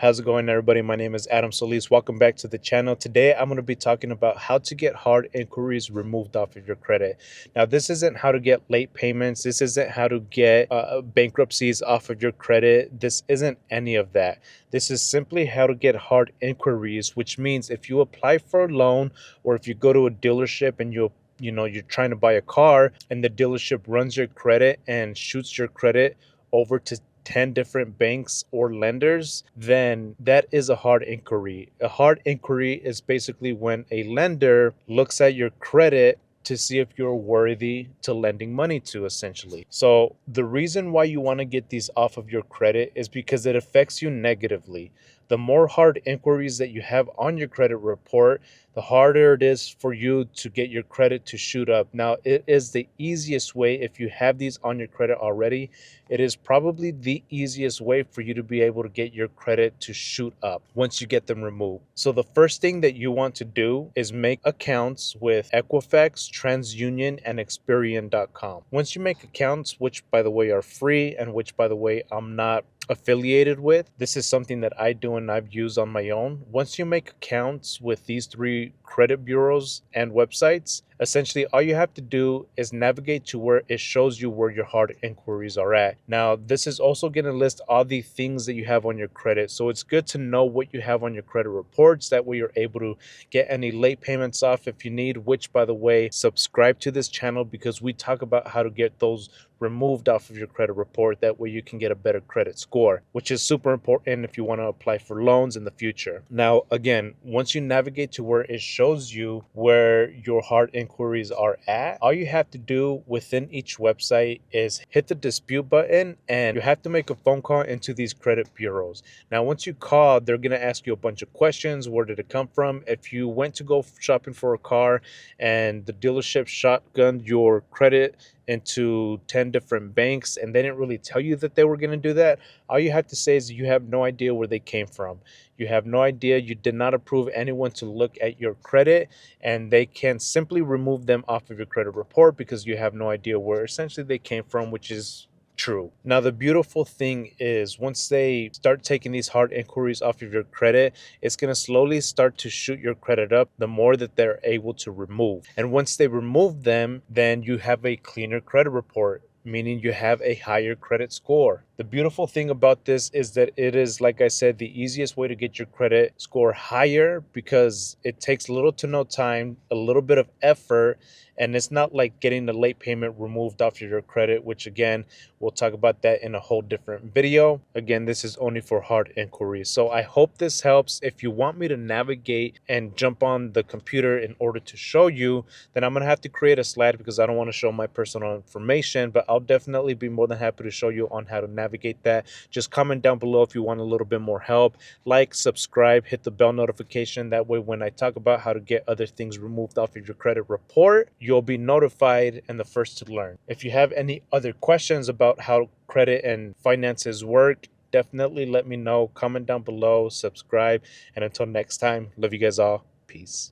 How's it going, everybody? My name is Adam Solis. Welcome back to the channel. Today, I'm going to be talking about how to get hard inquiries removed off of your credit. Now, this isn't how to get late payments. This isn't how to get bankruptcies off of your credit. This isn't any of that. This is simply how to get hard inquiries, which means if you apply for a loan or if you go to a dealership and you're trying to buy a car and the dealership runs your credit and shoots your credit over to 10 different banks or lenders, then that is a hard inquiry. A hard inquiry is basically when a lender looks at your credit to see if you're worthy to lending money to, essentially. So the reason why you want to get these off of your credit is because it affects you negatively. The more hard inquiries that you have on your credit report, the harder it is for you to get your credit to shoot up. Now, it is the easiest way if you have these on your credit already. It is probably the easiest way for you to be able to get your credit to shoot up once you get them removed. So the first thing that you want to do is make accounts with Equifax, TransUnion, and Experian.com. Once you make accounts, which by the way are free and which by the way I'm not affiliated with, this is something that I do and I've used on my own. Once you make accounts with these three credit bureaus and websites, essentially all you have to do is navigate to where it shows you where your hard inquiries are at. Now, this is also going to list all the things that you have on your credit. So it's good to know what you have on your credit reports. That way you're able to get any late payments off if you need, which by the way, subscribe to this channel because we talk about how to get those removed off of your credit report. That way you can get a better credit score, which is super important if you want to apply for loans in the future. Now, again, once you navigate to where it shows you where your hard inquiries are at, all you have to do within each website is hit the dispute button and you have to make a phone call into these credit bureaus. Now, once you call, they're going to ask you a bunch of questions. Where did it come from? If you went to go shopping for a car and the dealership shotgunned your credit into 10 different banks and they didn't really tell you that they were going to do that, all you have to say is you have no idea where they came from. You have no idea. You did not approve anyone to look at your credit, and they can simply remove them off of your credit report because you have no idea where essentially they came from, which is true. Now, the beautiful thing is once they start taking these hard inquiries off of your credit, it's going to slowly start to shoot your credit up the more that they're able to remove. And once they remove them, then you have a cleaner credit report, meaning you have a higher credit score. The beautiful thing about this is that it is, like I said, the easiest way to get your credit score higher because it takes little to no time, a little bit of effort, and it's not like getting the late payment removed off of your credit, which again, we'll talk about that in a whole different video. Again, this is only for hard inquiries. So I hope this helps. If you want me to navigate and jump on the computer in order to show you, then I'm going to have to create a slide because I don't want to show my personal information, but I'll definitely be more than happy to show you on how to navigate that. Just comment down below if you want a little bit more help. Like, subscribe, hit the bell notification. That way when I talk about how to get other things removed off of your credit report, you'll be notified and the first to learn. If you have any other questions about how credit and finances work, definitely let me know. Comment down below, subscribe, and until next time, love you guys all. Peace.